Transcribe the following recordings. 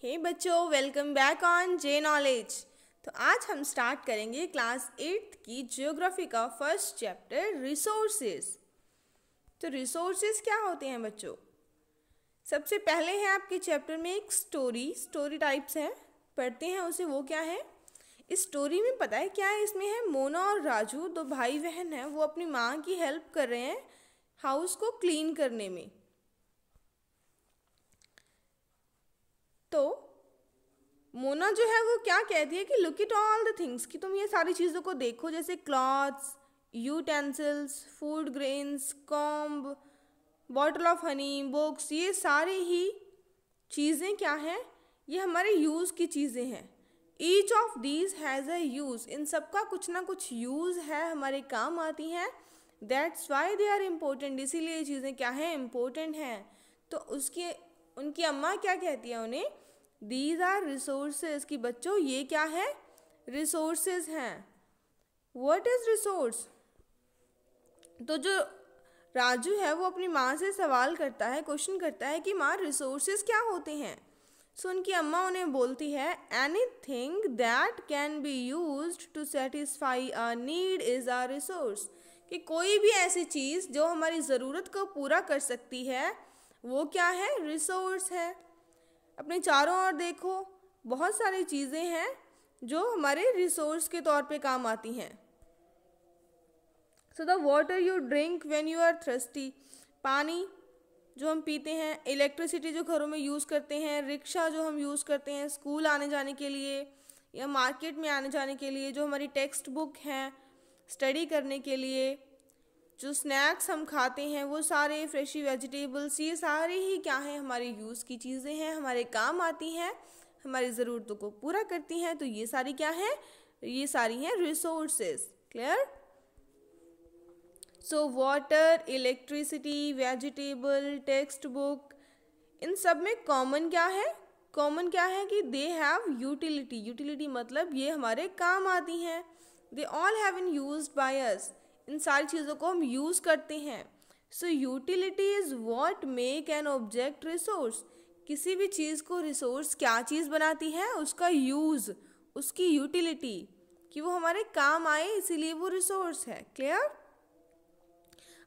हे बच्चों, welcome back on J knowledge. तो आज हम स्टार्ट करेंगे क्लास 8 की ज्योग्राफी का फर्स्ट चैप्टर रिसोर्सेज। तो रिसोर्सेज क्या होते हैं बच्चों? सबसे पहले है आपके चैप्टर में एक स्टोरी टाइप्स है, पढ़ते हैं उसे। वो क्या है? इस स्टोरी में पता है क्या है? इसमें है मोना और राजू, दो भाई बहन हैं। वो अपनी माँ की हेल्प कर रहे हैं हाउस को क्लीन करने में। तो मोना जो है वो क्या कहती है कि look it all the things, कि तुम ये सारी चीज़ों को देखो, जैसे clothes, utensils, food grains, comb, bottle of honey, books, ये सारी ही चीज़ें क्या हैं? ये हमारे यूज़ की चीज़ें हैं। Each of these has a use, इन सब का कुछ ना कुछ यूज़ है, हमारे काम आती हैं। That's why they are important, इसीलिए ये चीज़ें क्या हैं? इम्पोर्टेंट हैं। तो उनकी अम्मा क्या कहती है उन्हें? दीज आर रिसोर्सेज, कि बच्चों ये क्या है? रिसोर्सेज हैं। What is resource? तो जो राजू है वो अपनी माँ से सवाल करता है, क्वेश्चन करता है कि माँ रिसोर्सेज क्या होते हैं? सो उनकी अम्मा उन्हें बोलती है anything that can be used to satisfy a need is a resource, कि कोई भी ऐसी चीज़ जो हमारी ज़रूरत को पूरा कर सकती है वो क्या है? रिसोर्स है। अपने चारों ओर देखो, बहुत सारी चीज़ें हैं जो हमारे रिसोर्स के तौर पे काम आती हैं। So the water you drink when you are thirsty, पानी जो हम पीते हैं, इलेक्ट्रिसिटी जो घरों में यूज़ करते हैं, रिक्शा जो हम यूज़ करते हैं स्कूल आने जाने के लिए या मार्केट में आने जाने के लिए, जो हमारी टेक्स्ट बुक हैं स्टडी करने के लिए, जो स्नैक्स हम खाते हैं वो सारे फ्रेशी वेजिटेबल्स, ये सारे ही क्या हैं? हमारे यूज़ की चीज़ें हैं, हमारे काम आती हैं, हमारी ज़रूरतों को पूरा करती हैं। तो ये सारी क्या है? ये सारी हैं resources. Clear? So water, electricity, vegetable, text book, इन सब में कॉमन क्या है? कॉमन क्या है कि दे हैव यूटिलिटी। यूटिलिटी मतलब ये हमारे काम आती हैं। They all have been used by us, इन सारी चीज़ों को हम यूज़ करते हैं। So utility is what make an object resource, किसी भी चीज़ को रिसोर्स क्या चीज़ बनाती है? उसका यूज़, उसकी यूटिलिटी, कि वो हमारे काम आए, इसीलिए वो रिसोर्स है। Clear?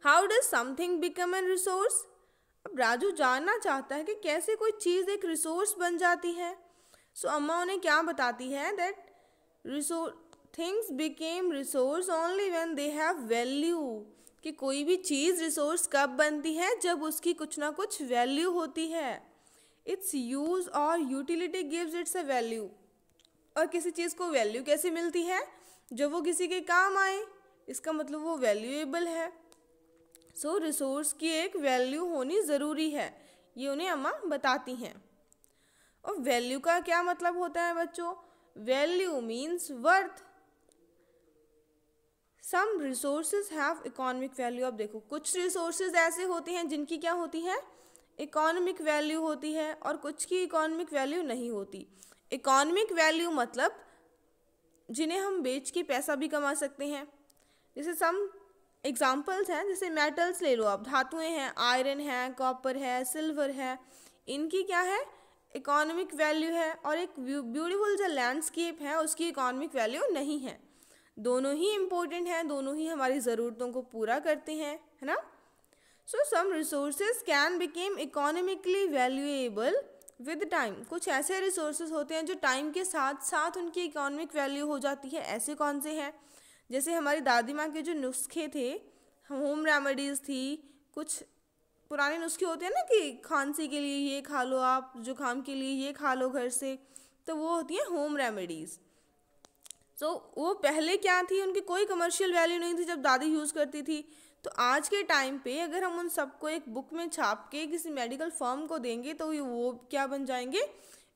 How does something become an resource? अब राजू जानना चाहता है कि कैसे कोई चीज़ एक रिसोर्स बन जाती है। सो अम्मा उन्हें क्या बताती है? That things became resource only when they have value, कि कोई भी चीज़ रिसोर्स कब बनती है? जब उसकी कुछ ना कुछ वैल्यू होती है। इट्स यूज और utility gives it's a value. और किसी चीज़ को वैल्यू कैसे मिलती है? जब वो किसी के काम आए, इसका मतलब वो वैल्यूएबल है। सो रिसोर्स की एक वैल्यू होनी ज़रूरी है, ये उन्हें अम्मा बताती हैं। और वैल्यू का क्या मतलब होता है बच्चों? Value means worth. Some resources have economic value. अब देखो, कुछ रिसोर्सेज ऐसे होते हैं जिनकी क्या होती है? इकोनॉमिक वैल्यू होती है, और कुछ की इकोनॉमिक वैल्यू नहीं होती। इकोनॉमिक वैल्यू मतलब जिन्हें हम बेच के पैसा भी कमा सकते हैं। जैसे सम एग्जाम्पल्स हैं, जैसे मेटल्स ले लो आप, धातुएं हैं, आयरन है, कॉपर है, सिल्वर है, इनकी क्या है? इकोनॉमिक वैल्यू है। और एक ब्यूटीफुल जो लैंडस्केप है उसकी इकोनॉमिक वैल्यू नहीं है। दोनों ही इम्पोर्टेंट हैं, दोनों ही हमारी ज़रूरतों को पूरा करते हैं, है ना? So some resources can become economically valuable with time. कुछ ऐसे रिसोर्सेज होते हैं जो टाइम के साथ साथ उनकी इकोनॉमिक वैल्यू हो जाती है। ऐसे कौन से हैं? जैसे हमारी दादी माँ के जो नुस्खे थे, होम रेमेडीज़ थी, कुछ पुराने नुस्खे होते हैं ना कि खांसी के लिए ये खा लो आप, जुकाम के लिए ये खा लो घर से, तो वो होती हैं होम रेमेडीज़। तो वो पहले क्या थी? उनकी कोई कमर्शियल वैल्यू नहीं थी जब दादी यूज़ करती थी। तो आज के टाइम पे अगर हम उन सबको एक बुक में छाप के किसी मेडिकल फर्म को देंगे तो वो क्या बन जाएंगे?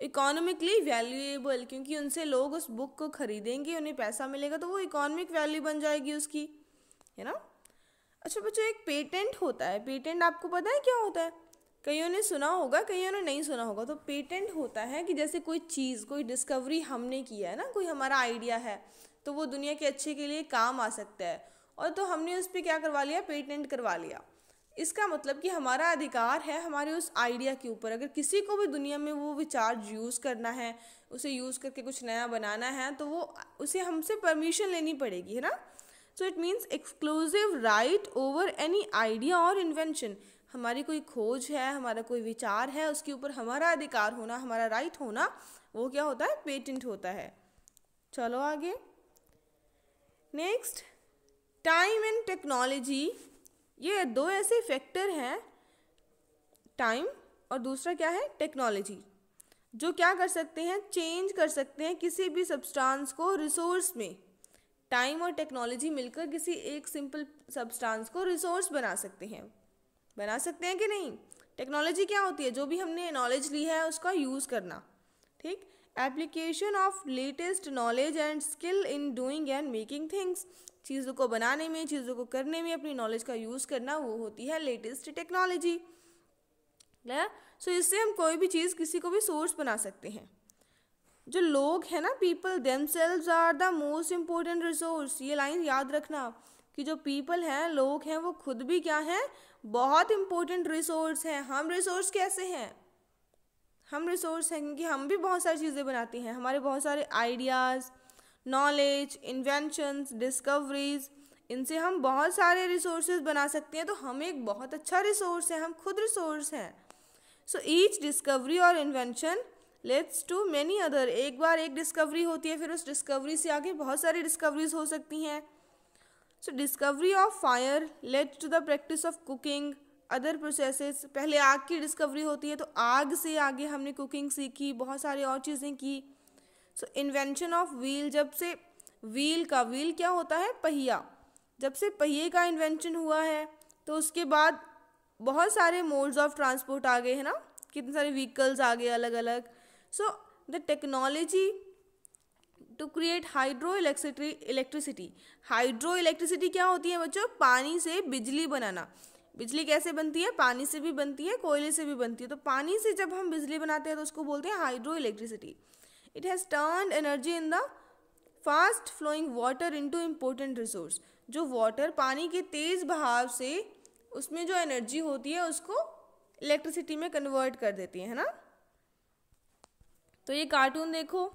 इकोनॉमिकली वैल्यूएबल, क्योंकि उनसे लोग उस बुक को खरीदेंगे, उन्हें पैसा मिलेगा, तो वो इकोनॉमिक वैल्यू बन जाएगी उसकी, है ना? अच्छा बच्चों, एक पेटेंट होता है। पेटेंट आपको पता है क्या होता है? कईयों ने सुना होगा, कईयों ने नहीं सुना होगा। तो पेटेंट होता है कि जैसे कोई चीज़, कोई डिस्कवरी हमने किया है ना, कोई हमारा आइडिया है, तो वो दुनिया के अच्छे के लिए काम आ सकता है, और तो हमने उस पर क्या करवा लिया? पेटेंट करवा लिया। इसका मतलब कि हमारा अधिकार है हमारे उस आइडिया के ऊपर। अगर किसी को भी दुनिया में वो विचार यूज़ करना है, उसे यूज़ करके कुछ नया बनाना है, तो वो उसे हमसे परमिशन लेनी पड़ेगी, है ना। So it means exclusive right over any idea और इन्वेंशन। हमारी कोई खोज है, हमारा कोई विचार है, उसके ऊपर हमारा अधिकार होना, हमारा राइट होना, वो क्या होता है, पेटेंट होता है। चलो आगे। Next, time and technology. ये दो ऐसे फैक्टर हैं, टाइम और दूसरा क्या है, टेक्नोलॉजी, जो क्या कर सकते हैं, चेंज कर सकते हैं किसी भी सब्सटेंस को रिसोर्स में। टाइम और टेक्नोलॉजी मिलकर किसी एक सिंपल सब्सटेंस को रिसोर्स बना सकते हैं कि नहीं। टेक्नोलॉजी क्या होती है, जो भी हमने नॉलेज ली है उसका यूज़ करना, ठीक। Application of latest knowledge and skill in doing and making things. चीज़ों को बनाने में, चीज़ों को करने में अपनी नॉलेज का यूज़ करना, वो होती है लेटेस्ट टेक्नोलॉजी। सो इससे हम कोई भी चीज़, किसी को भी सोर्स बना सकते हैं। जो लोग हैं ना, people themselves are the most important resource. ये लाइन याद रखना कि जो पीपल हैं, लोग हैं, वो खुद भी क्या हैं, बहुत इम्पोर्टेंट रिसोर्स हैं। हम रिसोर्स कैसे हैं, हम रिसोर्स हैं क्योंकि हम भी बहुत सारी चीज़ें बनाते हैं। हमारे बहुत सारे आइडियाज़, नॉलेज, इन्वेंशंस, डिस्कवरीज, इनसे हम बहुत सारे रिसोर्सेज बना सकते हैं। तो हम एक बहुत अच्छा रिसोर्स है, हम खुद रिसोर्स हैं। सो ईच डिस्कवरी और invention lets to many other. एक बार एक डिस्कवरी होती है, फिर उस डिस्कवरी से आगे बहुत सारी डिस्कवरीज हो सकती हैं। So discovery of fire led to the practice of cooking, other processes. पहले आग की डिस्कवरी होती है, तो आग से आगे हमने कुकिंग सीखी, बहुत सारी और चीज़ें की। सो इन्वेंशन ऑफ व्हील, जब से व्हील क्या होता है, पहिया। जब से पहिए का इन्वेंशन हुआ है, तो उसके बाद बहुत सारे मोड्स ऑफ ट्रांसपोर्ट आ गए, है ना, कितने सारे व्हीकल्स आ गए अलग अलग। So the technology to create hydro electricity. Hydro electricity क्या होती है बच्चों, पानी से बिजली बनाना। बिजली कैसे बनती है, पानी से भी बनती है, कोयले से भी बनती है। तो पानी से जब हम बिजली बनाते हैं तो उसको बोलते हैं hydro electricity. It has turned energy in the fast flowing water into important resource. जो वाटर, पानी के तेज़ बहाव से उसमें जो एनर्जी होती है उसको इलेक्ट्रिसिटी में कन्वर्ट कर देती है ना। तो ये कार्टून देखो,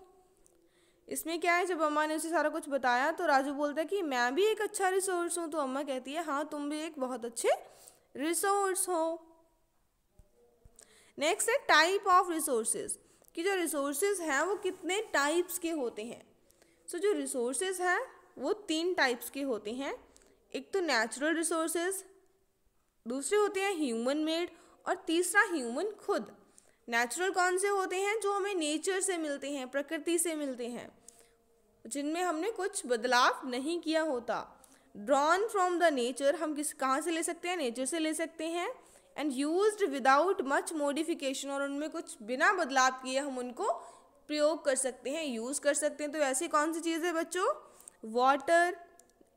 इसमें क्या है, जब अम्मा ने उसे सारा कुछ बताया तो राजू बोलता है कि मैं भी एक अच्छा रिसोर्स हूँ। तो अम्मा कहती है हाँ, तुम भी एक बहुत अच्छे रिसोर्स हो। नेक्स्ट है टाइप ऑफ रिसोर्सेज, कि जो रिसोर्सेज हैं वो कितने टाइप्स के होते हैं। सो जो रिसोर्सेज हैं वो 3 टाइप्स के होते हैं। एक तो नेचुरल रिसोर्सेज, दूसरे होते हैं ह्यूमन मेड, और तीसरा ह्यूमन खुद। नेचुरल कौन से होते हैं, जो हमें नेचर से मिलते हैं, प्रकृति से मिलते हैं, जिनमें हमने कुछ बदलाव नहीं किया होता। ड्रॉन फ्रॉम द नेचर, हम कहाँ से ले सकते हैं, नेचर से ले सकते हैं। And used without much modification, और उनमें कुछ बिना बदलाव किए हम उनको प्रयोग कर सकते हैं, यूज़ कर सकते हैं। तो ऐसी कौन सी चीज़ है बच्चों, water,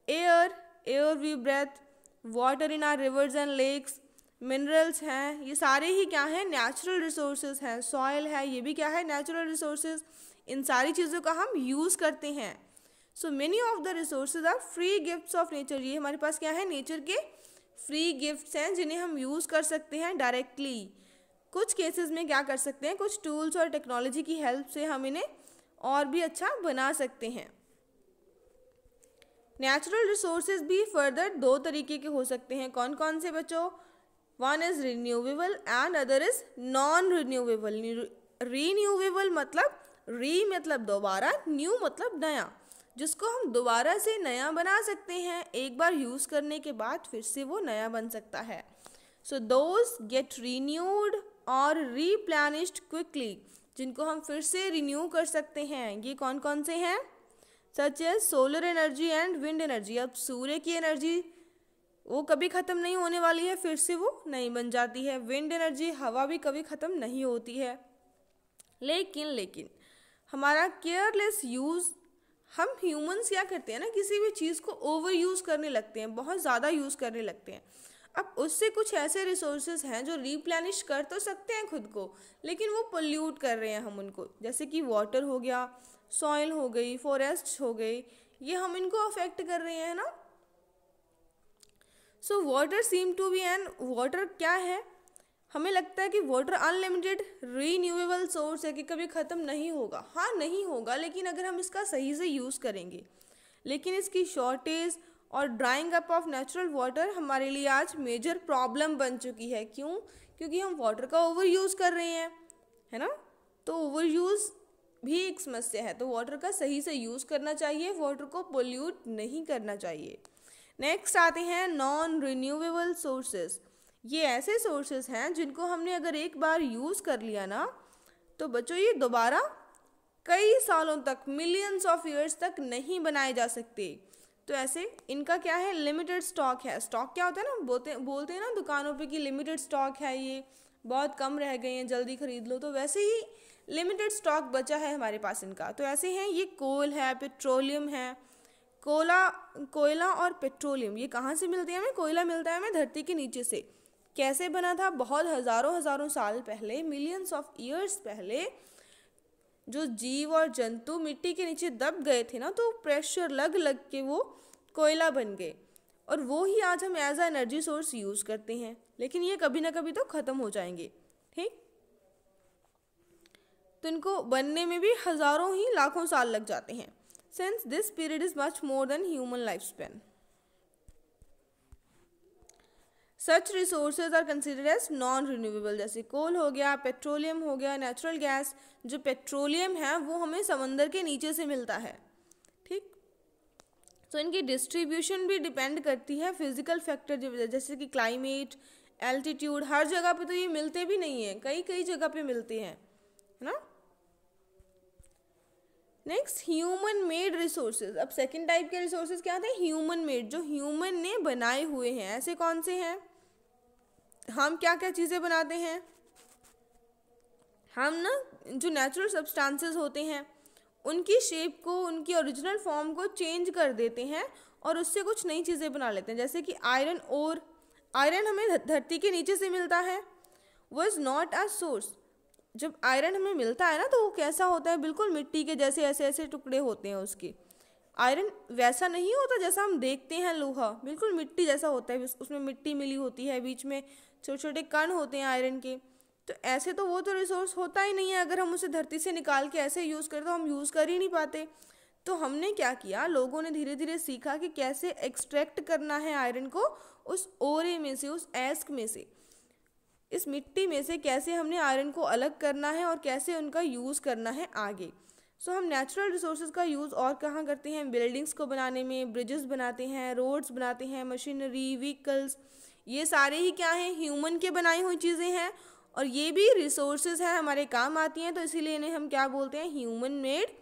air we breathe, water in are rivers and lakes, minerals हैं, ये सारे ही क्या हैं, नेचुरल रिसोर्सेज हैं। सॉइल है, ये भी क्या है, नेचुरल रिसोर्सेज। इन सारी चीज़ों का हम यूज़ करते हैं। So many of the resources are free gifts of nature. ये हमारे पास क्या है, नेचर के फ्री गिफ्ट्स हैं जिन्हें हम यूज़ कर सकते हैं डायरेक्टली। कुछ केसेस में क्या कर सकते हैं, कुछ टूल्स और टेक्नोलॉजी की हेल्प से हम इन्हें और भी अच्छा बना सकते हैं। नेचुरल रिसोर्सेज भी फर्दर 2 तरीके के हो सकते हैं। कौन कौन से बच्चों, one is renewable and other is non renewable. Renewable मतलब री मतलब दोबारा, न्यू मतलब नया, जिसको हम दोबारा से नया बना सकते हैं। एक बार यूज़ करने के बाद फिर से वो नया बन सकता है। सो दोज गेट रीन्यूड और रीप्लेनिश्ड क्विकली, जिनको हम फिर से रिन्यू कर सकते हैं। ये कौन कौन से हैं, such as solar energy and wind energy. अब सूर्य की एनर्जी वो कभी ख़त्म नहीं होने वाली है, फिर से वो नई बन जाती है। विंड एनर्जी, हवा भी कभी ख़त्म नहीं होती है। लेकिन हमारा केयरलेस यूज़, हम ह्यूमंस क्या करते हैं ना, किसी भी चीज़ को ओवर यूज़ करने लगते हैं, बहुत ज़्यादा यूज़ करने लगते हैं। अब उससे कुछ ऐसे रिसोर्सेज हैं जो रिप्लेनिश कर तो सकते हैं खुद को, लेकिन वो पोल्यूट कर रहे हैं हम उनको। जैसे कि वाटर हो गया, सॉइल हो गई, फॉरेस्ट हो गई, ये हम इनको अफेक्ट कर रहे हैं ना। So water seem to be an, water क्या है, हमें लगता है कि वाटर अनलिमिटेड रीन्यूएबल सोर्स है कि कभी ख़त्म नहीं होगा। हाँ नहीं होगा, लेकिन अगर हम इसका सही से यूज़ करेंगे। लेकिन इसकी शॉर्टेज और drawing up of natural water हमारे लिए आज मेजर प्रॉब्लम बन चुकी है। क्यों? क्योंकि हम वाटर का ओवर यूज़ कर रहे हैं, है ना। तो ओवर यूज़ भी एक समस्या है, तो वाटर का सही से यूज़ करना चाहिए, वाटर को पोल्यूट नहीं करना चाहिए। नेक्स्ट आते हैं नॉन रिन्यूएबल सोर्सेज। ये ऐसे सोर्सेज हैं जिनको हमने अगर एक बार यूज़ कर लिया ना, तो बच्चों ये दोबारा कई सालों तक, मिलियंस ऑफ ईयर्स तक नहीं बनाए जा सकते। तो ऐसे इनका क्या है, लिमिटेड स्टॉक है। स्टॉक क्या होता है ना, बोलते हैं ना दुकानों पे कि लिमिटेड स्टॉक है, ये बहुत कम रह गए हैं, जल्दी खरीद लो। तो वैसे ही लिमिटेड स्टॉक बचा है हमारे पास इनका। तो ऐसे हैं ये कोल है, पेट्रोलियम है, कोयला और पेट्रोलियम। ये कहाँ से मिलते हैं हमें? कोयला मिलता है हमें धरती के नीचे से। कैसे बना था? बहुत हज़ारों साल पहले, मिलियंस ऑफ ईयर्स पहले, जो जीव और जंतु मिट्टी के नीचे दब गए थे ना, तो प्रेशर लग लग के वो कोयला बन गए, और वो ही आज हम as a energy source use करते हैं। लेकिन ये कभी ना कभी तो ख़त्म हो जाएंगे, ठीक। तो इनको बनने में भी हज़ारों ही लाखों साल लग जाते हैं। Since this period is much more than human life span. Such resources are considered as non renewable, जैसे कोल हो गया, पेट्रोलियम हो गया, नेचुरल गैस। जो पेट्रोलियम है वो हमें समंदर के नीचे से मिलता है, ठीक। तो इनकी डिस्ट्रीब्यूशन भी डिपेंड करती है फिजिकल फैक्टर, जैसे कि क्लाइमेट, एल्टीट्यूड। हर जगह पे तो ये मिलते भी नहीं है, कई कई जगह पे मिलते हैं, है ना। Next human made resources. अब सेकेंड टाइप के रिसोर्सेज क्या थे? ह्यूमन मेड, जो ह्यूमन ने बनाए हुए हैं। ऐसे कौन से हैं? हम क्या क्या चीज़ें बनाते हैं? हम ना जो नेचुरल सब्सटेंसेस होते हैं उनकी शेप को, उनकी ओरिजिनल फॉर्म को चेंज कर देते हैं और उससे कुछ नई चीज़ें बना लेते हैं। जैसे कि आयरन ओर, आयरन हमें धरती के नीचे से मिलता है, वॉज नॉट अ सोर्स। जब आयरन हमें मिलता है ना, तो वो कैसा होता है? बिल्कुल मिट्टी के जैसे ऐसे ऐसे टुकड़े होते हैं उसके। आयरन वैसा नहीं होता जैसा हम देखते हैं लोहा, बिल्कुल मिट्टी जैसा होता है, उसमें मिट्टी मिली होती है, बीच में छोटे छोटे कण होते हैं आयरन के। तो ऐसे तो वो तो रिसोर्स होता ही नहीं है। अगर हम उसे धरती से निकाल के ऐसे यूज़ करें तो हम यूज़ कर ही नहीं पाते। तो हमने क्या किया, लोगों ने धीरे धीरे सीखा कि कैसे एक्सट्रैक्ट करना है आयरन को उस ओरे में से, उस एस्क में से, इस मिट्टी में से कैसे हमने आयरन को अलग करना है और कैसे उनका यूज़ करना है आगे। सो हम नेचुरल रिसोर्सेज का यूज़ और कहाँ करते हैं? बिल्डिंग्स को बनाने में, ब्रिजेस बनाते हैं, रोड्स बनाते हैं, मशीनरी, व्हीकल्स। ये सारे ही क्या हैं? ह्यूमन के बनाई हुई चीज़ें हैं, और ये भी रिसोर्सेज हैं, हमारे काम आती हैं। तो इसीलिए इन्हें हम क्या बोलते हैं? ह्यूमन मेड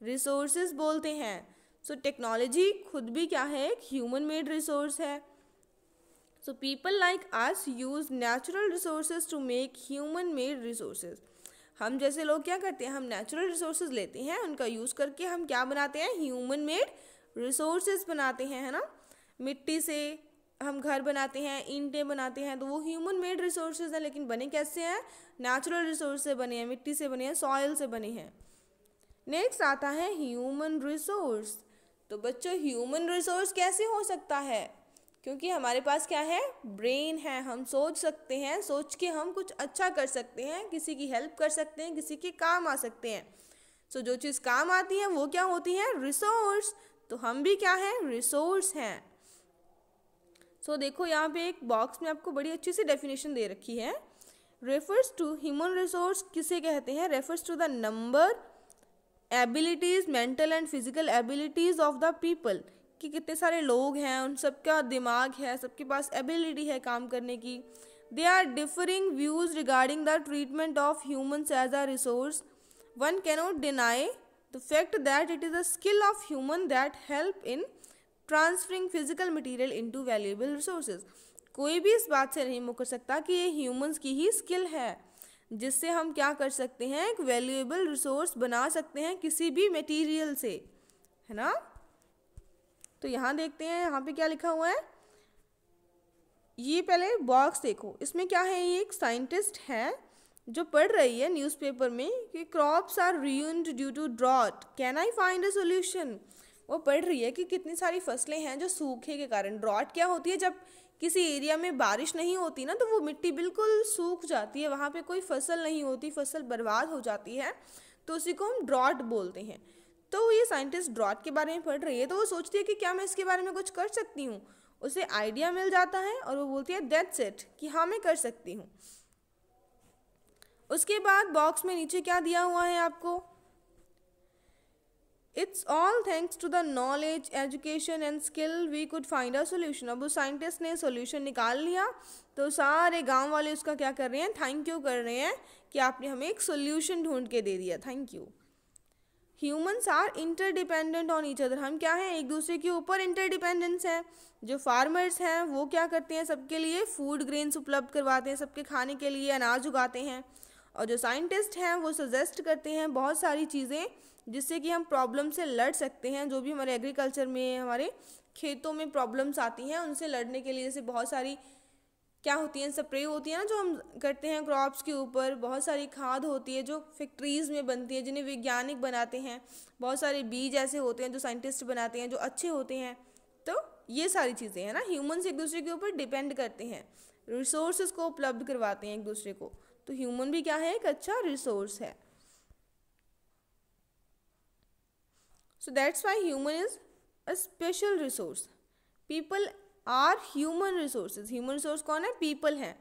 रिसोर्सेज बोलते हैं। सो टेक्नोलॉजी खुद भी क्या है? एक ह्यूमन मेड रिसोर्स है। So people like us use natural resources to make human made resources. हम जैसे लोग क्या करते हैं? हम नेचुरल रिसोर्सेज लेते हैं, उनका यूज़ करके हम क्या बनाते हैं? ह्यूमन मेड रिसोर्सेज बनाते हैं, है ना। मिट्टी से हम घर बनाते हैं, ईंटें बनाते हैं, तो वो ह्यूमन मेड रिसोर्सेज हैं। लेकिन बने कैसे हैं? नेचुरल रिसोर्स से बने हैं, मिट्टी से बने हैं, सॉइल से बने हैं। नेक्स्ट आता है ह्यूमन रिसोर्स। तो बच्चों ह्यूमन रिसोर्स कैसे हो सकता है? क्योंकि हमारे पास क्या है? ब्रेन है, हम सोच सकते हैं, सोच के हम कुछ अच्छा कर सकते हैं, किसी की हेल्प कर सकते हैं, किसी के काम आ सकते हैं। सो जो चीज़ काम आती है वो क्या होती है? रिसोर्स। तो हम भी क्या है? रिसोर्स हैं। सो देखो यहाँ पे एक बॉक्स में आपको बड़ी अच्छी सी डेफिनेशन दे रखी है। रेफर्स टू, ह्यूमन रिसोर्स किसे कहते हैं? Refers to the number, abilities, mental and physical abilities of the people, कि कितने सारे लोग हैं, उन सबका दिमाग है, सबके पास एबिलिटी है काम करने की। They are differing views regarding the treatment of humans as a resource. One cannot deny the fact that it is a skill of human that help in transferring physical material into valuable resources. कोई भी इस बात से नहीं मुकर सकता कि ये ह्यूमंस की ही स्किल है, जिससे हम क्या कर सकते हैं? एक वैल्यूएबल रिसोर्स बना सकते हैं किसी भी मटेरियल से, है ना। तो यहाँ देखते हैं, यहाँ पे क्या लिखा हुआ है। ये पहले बॉक्स देखो, इसमें क्या है? ये एक साइंटिस्ट है जो पढ़ रही है न्यूज़पेपर में कि crops are ruined due to drought, can I find a solution. वो पढ़ रही है कि कितनी सारी फसलें हैं जो सूखे के कारण, ड्रॉट क्या होती है? जब किसी एरिया में बारिश नहीं होती ना तो वो मिट्टी बिल्कुल सूख जाती है, वहाँ पे कोई फसल नहीं होती, फसल बर्बाद हो जाती है, तो उसी को हम ड्रॉट बोलते हैं। तो ये साइंटिस्ट ड्रॉट के बारे में पढ़ रही है, तो वो सोचती है कि क्या मैं इसके बारे में कुछ कर सकती हूँ। उसे आइडिया मिल जाता है और वो बोलती है दैट्स इट, कि हाँ मैं कर सकती हूँ। उसके बाद बॉक्स में नीचे क्या दिया हुआ है आपको, it's all thanks to the knowledge, education and skill we could find a solution. अब उस साइंटिस्ट ने सोल्यूशन निकाल लिया, तो सारे गांव वाले उसका क्या कर रहे हैं, थैंक यू कर रहे हैं कि आपने हमें एक सोल्यूशन ढूंढ के दे दिया, thank you. Humans are interdependent on each other, हम क्या हैं, एक दूसरे के ऊपर इंटरडिपेंडेंस हैं। जो फार्मर्स हैं वो क्या करते हैं, सबके लिए फूड ग्रेन्स उपलब्ध करवाते हैं, सबके खाने के लिए अनाज उगाते हैं। और जो साइंटिस्ट हैं वो सजेस्ट करते हैं बहुत सारी चीज़ें जिससे कि हम प्रॉब्लम से लड़ सकते हैं। जो भी हमारे एग्रीकल्चर में, हमारे खेतों में प्रॉब्लम्स आती हैं उनसे लड़ने के लिए, जैसे बहुत सारी क्या होती हैं, स्प्रे होती है ना जो हम करते हैं क्रॉप्स के ऊपर, बहुत सारी खाद होती है जो फैक्ट्रीज़ में बनती है जिन्हें वैज्ञानिक बनाते हैं, बहुत सारे बीज ऐसे होते हैं जो साइंटिस्ट बनाते हैं जो अच्छे होते हैं। तो ये सारी चीज़ें हैं ना, ह्यूमन्स एक दूसरे के ऊपर डिपेंड करते हैं, रिसोर्सेज को उपलब्ध करवाते हैं एक दूसरे को। तो ह्यूमन भी क्या है, एक अच्छा रिसोर्स है। So that's why human is a special resource. People are human resources, human resource कौन है, पीपल हैं।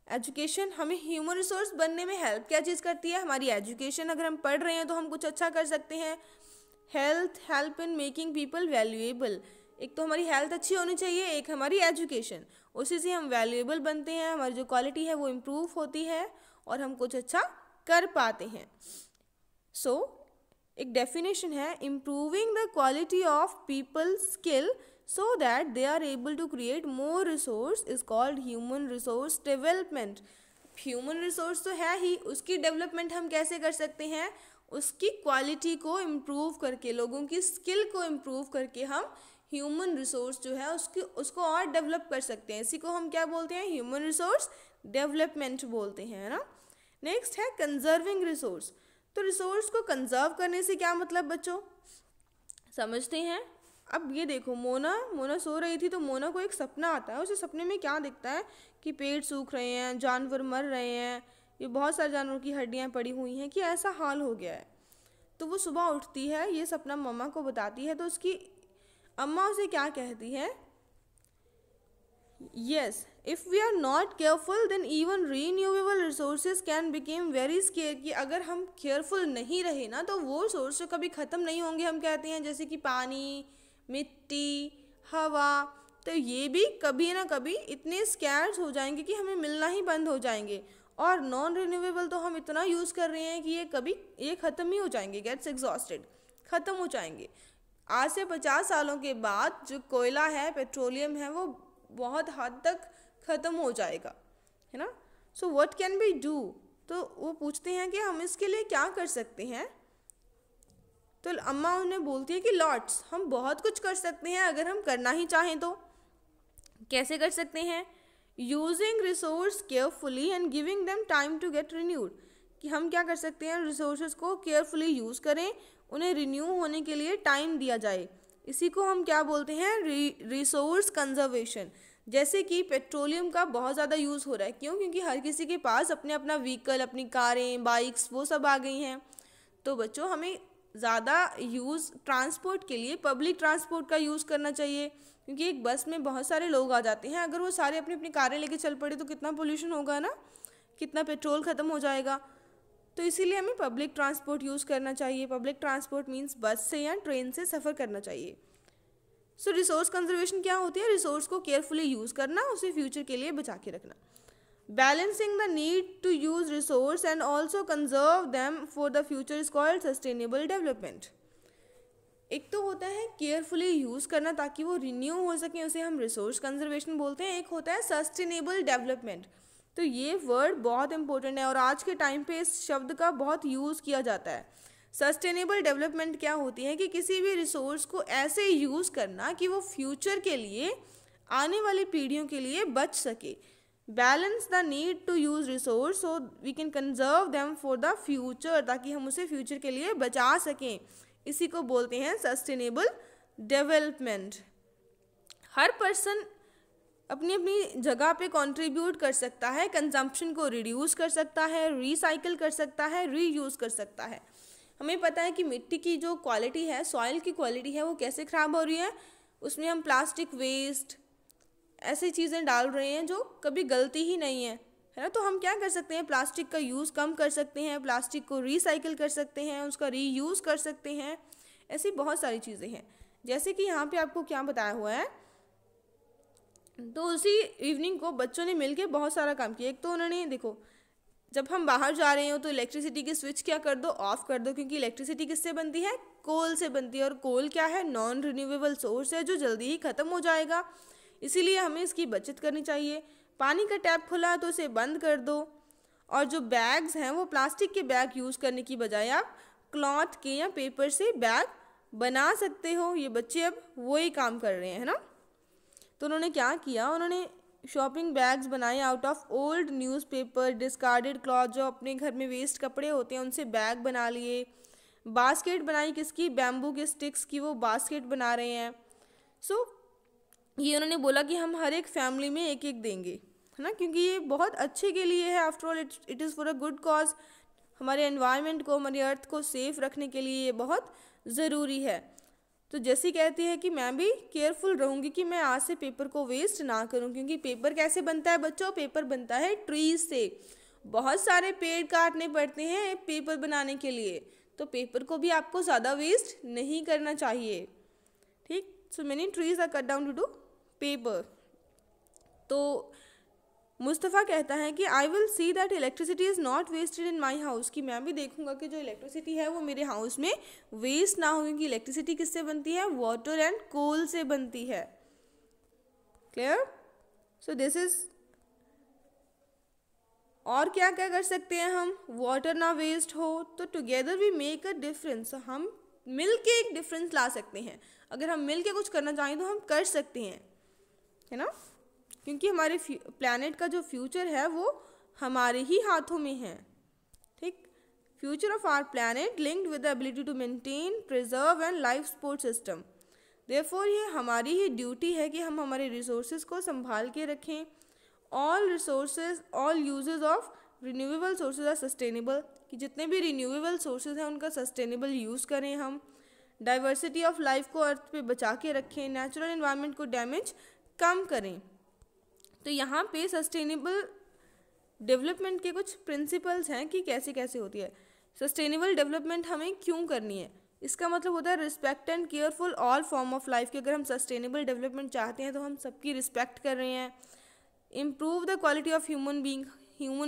एजुकेशन हमें ह्यूमन रिसोर्स बनने में हेल्प क्या चीज़ करती है, हमारी एजुकेशन। अगर हम पढ़ रहे हैं तो हम कुछ अच्छा कर सकते हैं। Help in making people valuable, एक तो हमारी हेल्थ अच्छी होनी चाहिए, एक हमारी एजुकेशन, उसी से हम वैल्यूएबल बनते हैं, हमारी जो क्वालिटी है वो इम्प्रूव होती है और हम कुछ अच्छा कर पाते हैं। सो एक डेफिनेशन है, improving the quality of people skill so that they are able to create more resource is called human resource development. Human resource तो है ही, उसकी डेवलपमेंट हम कैसे कर सकते हैं, उसकी क्वालिटी को इम्प्रूव करके, लोगों की स्किल को इम्प्रूव करके हम ह्यूमन रिसोर्स जो है उसको और डेवलप कर सकते हैं। इसी को हम क्या बोलते हैं, ह्यूमन रिसोर्स डेवलपमेंट बोलते हैं, है ना। नेक्स्ट है कंजर्विंग रिसोर्स। तो रिसोर्स को कंजर्व करने से क्या मतलब बच्चों, समझते हैं। अब ये देखो, मोना सो रही थी तो मोना को एक सपना आता है। उसे सपने में क्या दिखता है कि पेड़ सूख रहे हैं, जानवर मर रहे हैं, ये बहुत सारे जानवरों की हड्डियाँ पड़ी हुई हैं, कि ऐसा हाल हो गया है। तो वो सुबह उठती है, ये सपना मम्मा को बताती है, तो उसकी अम्मा उसे क्या कहती है, yes if we are not careful then even renewable resources can became very scare, कि अगर हम केयरफुल नहीं रहे ना तो वो रिसोर्स कभी ख़त्म नहीं होंगे। हम कहते हैं जैसे कि पानी, मिट्टी, हवा, तो ये भी कभी ना कभी इतने स्कैर्स हो जाएंगे कि हमें मिलना ही बंद हो जाएंगे। और नॉन रिन्यूएबल तो हम इतना यूज़ कर रहे हैं कि ये ख़त्म ही हो जाएंगे, गेट्स एग्जॉस्टेड, ख़त्म हो जाएंगे। आज से 50 सालों के बाद जो कोयला है, पेट्रोलियम है, वो बहुत हद तक ख़त्म हो जाएगा, है ना। So what can be do, तो वो पूछते हैं कि हम इसके लिए क्या कर सकते हैं। तो अम्मा उन्हें बोलती है कि लॉट्स, हम बहुत कुछ कर सकते हैं अगर हम करना ही चाहें तो। कैसे कर सकते हैं, using resource carefully and giving them time to get renewed, कि हम क्या कर सकते हैं, रिसोर्सेज को केयरफुली यूज़ करें, उन्हें रिन्यू होने के लिए टाइम दिया जाए। इसी को हम क्या बोलते हैं, रिसोर्स कंजर्वेशन। जैसे कि पेट्रोलियम का बहुत ज़्यादा यूज़ हो रहा है, क्यों, क्योंकि हर किसी के पास अपने अपना व्हीकल, अपनी कारें, बाइक्स, वो सब आ गई हैं। तो बच्चों हमें ज़्यादा यूज़ ट्रांसपोर्ट के लिए पब्लिक ट्रांसपोर्ट का यूज़ करना चाहिए, क्योंकि एक बस में बहुत सारे लोग आ जाते हैं, अगर वो सारे अपनी अपनी कारें लेके चल पड़े तो कितना पोल्यूशन होगा ना, कितना पेट्रोल ख़त्म हो जाएगा। तो इसीलिए हमें पब्लिक ट्रांसपोर्ट यूज़ करना चाहिए। पब्लिक ट्रांसपोर्ट मीन्स बस से या ट्रेन से सफ़र करना चाहिए। सो रिसोर्स कंजर्वेशन क्या होती है, रिसोर्स को केयरफुली यूज़ करना, उसे फ्यूचर के लिए बचा के रखना। Balancing the need to use resource and also conserve them for the future is called sustainable development. एक तो होता है केयरफुली यूज़ करना ताकि वो रिन्यू हो सके, उसे हम रिसोर्स कंजर्वेशन बोलते हैं। एक होता है सस्टेनेबल डेवलपमेंट। तो ये वर्ड बहुत इंपॉर्टेंट है और आज के टाइम पे इस शब्द का बहुत यूज़ किया जाता है। सस्टेनेबल डेवलपमेंट क्या होती है कि किसी भी रिसोर्स को ऐसे यूज़ करना कि वो फ्यूचर के लिए, आने वाली पीढ़ियों के लिए बच सके। Balance the need to use resource so we can conserve them for the future, ताकि हम उसे फ्यूचर के लिए बचा सकें। इसी को बोलते हैं सस्टेनेबल डेवलपमेंट। हर पर्सन अपनी अपनी जगह पे कंट्रीब्यूट कर सकता है, कंजम्पशन को रिड्यूस कर सकता है, रिसाइकिल कर सकता है, रीयूज़ कर सकता है। हमें पता है कि मिट्टी की जो क्वालिटी है, सॉइल की क्वालिटी है, वो कैसे ख़राब हो रही है। उसमें हम प्लास्टिक वेस्ट ऐसी चीज़ें डाल रहे हैं जो कभी गलती ही नहीं है ना। तो हम क्या कर सकते हैं, प्लास्टिक का यूज़ कम कर सकते हैं, प्लास्टिक को रिसाइकिल कर सकते हैं, उसका रीयूज़ कर सकते हैं। ऐसी बहुत सारी चीज़ें हैं। जैसे कि यहाँ पे आपको क्या बताया हुआ है, तो उसी इवनिंग को बच्चों ने मिलके बहुत सारा काम किया। एक तो उन्होंने देखो, जब हम बाहर जा रहे हो तो इलेक्ट्रिसिटी की स्विच क्या कर दो, ऑफ कर दो, क्योंकि इलेक्ट्रिसिटी किससे बनती है, कोल से बनती है। और कोल क्या है, नॉन रिन्यूएबल सोर्स है जो जल्दी ही ख़त्म हो जाएगा, इसीलिए हमें इसकी बचत करनी चाहिए। पानी का टैप खुला है तो उसे बंद कर दो। और जो बैग्स हैं वो प्लास्टिक के बैग यूज़ करने की बजाय आप क्लॉथ के या पेपर से बैग बना सकते हो। ये बच्चे अब वही काम कर रहे हैं, है ना। तो उन्होंने क्या किया, उन्होंने शॉपिंग बैग्स बनाए out of old newspaper, discarded cloth, जो अपने घर में वेस्ट कपड़े होते हैं उनसे बैग बना लिए। बास्केट बनाई किसकी, बैम्बू के स्टिक्स की, वो बास्केट बना रहे हैं। सो ये उन्होंने बोला कि हम हर एक फैमिली में एक एक देंगे, है ना, क्योंकि ये बहुत अच्छे के लिए है। After all it is for a good cause. हमारे एनवायरनमेंट को, हमारी अर्थ को सेफ रखने के लिए ये बहुत ज़रूरी है। तो जैसी कहती है कि मैं भी केयरफुल रहूँगी कि मैं आज से पेपर को वेस्ट ना करूँ, क्योंकि पेपर कैसे बनता है बच्चों, पेपर बनता है ट्रीज से। बहुत सारे पेड़ काटने पड़ते हैं पेपर बनाने के लिए, तो पेपर को भी आपको ज़्यादा वेस्ट नहीं करना चाहिए, ठीक। So many trees are cut down to do paper. तो मुस्तफ़ा कहता है कि I will see that electricity is not wasted in my house, कि मैं भी देखूंगा कि जो इलेक्ट्रिसिटी है वो मेरे हाउस में वेस्ट ना हो, क्योंकि इलेक्ट्रिसिटी किससे बनती है, वाटर एंड कोल से बनती है। क्लियर। सो दिस इज, और क्या क्या कर सकते हैं हम, वाटर ना वेस्ट हो, तो together we make a difference, हम मिल के एक डिफरेंस ला सकते हैं। अगर हम मिल के कुछ करना चाहें तो हम कर सकते हैं, है ना, क्योंकि हमारे प्लैनेट का जो फ्यूचर है वो हमारे ही हाथों में है, ठीक। Future of our planet linked with the ability to maintain, preserve and life support system. Therefore ये हमारी ही ड्यूटी है कि हम हमारे रिसोर्सेज को संभाल के रखें। All resources, all uses of renewable sources are sustainable, कि जितने भी रिन्यूएबल सोर्सेज हैं उनका सस्टेनेबल यूज़ करें हम। डाइवर्सिटी ऑफ लाइफ को अर्थ पे बचा के रखें, नेचुरल एनवायरनमेंट को डैमेज कम करें। तो यहाँ पे सस्टेनेबल डेवलपमेंट के कुछ प्रिंसिपल्स हैं कि कैसे कैसे होती है। सस्टेनेबल डेवलपमेंट हमें क्यों करनी है, इसका मतलब होता है respect and careful all form of life, कि अगर हम सस्टेनेबल डेवलपमेंट चाहते हैं तो हम सबकी रिस्पेक्ट कर रहे हैं। Improve the quality of human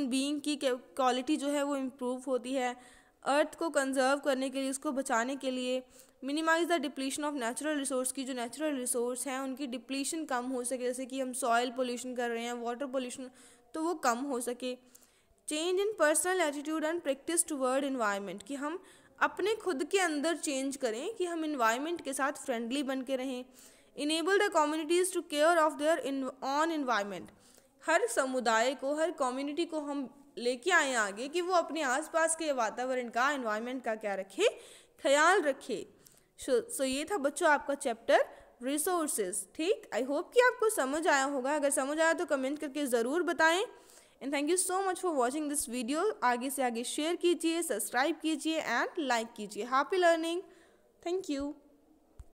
being की क्वालिटी जो है वो इम्प्रूव होती है। अर्थ को कंजर्व करने के लिए, उसको बचाने के लिए। Minimize the depletion of natural resource, की जो नेचुरल रिसोर्स हैं उनकी डिप्लीशन कम हो सके, जैसे कि हम सॉइल पोल्यूशन कर रहे हैं, वाटर पोल्यूशन, तो वो कम हो सके। Change in personal attitude and practice toward environment, कि हम अपने खुद के अंदर चेंज करें कि हम इन्वायरमेंट के साथ फ्रेंडली बन के रहें। Enable the communities to care of their own environment, हर समुदाय को, हर कम्युनिटी को हम लेके आए आगे कि वो अपने आसपास के वातावरण का, इन्वायरमेंट का क्या रखे, ख्याल रखे। सो ये था बच्चों आपका चैप्टर रिसोर्सेज, ठीक। आई होप कि आपको समझ आया होगा। अगर समझ आया तो कमेंट करके ज़रूर बताएं। And thank you so much for watching this video. आगे से आगे शेयर कीजिए, सब्सक्राइब कीजिए एंड लाइक कीजिए। Happy learning. Thank you.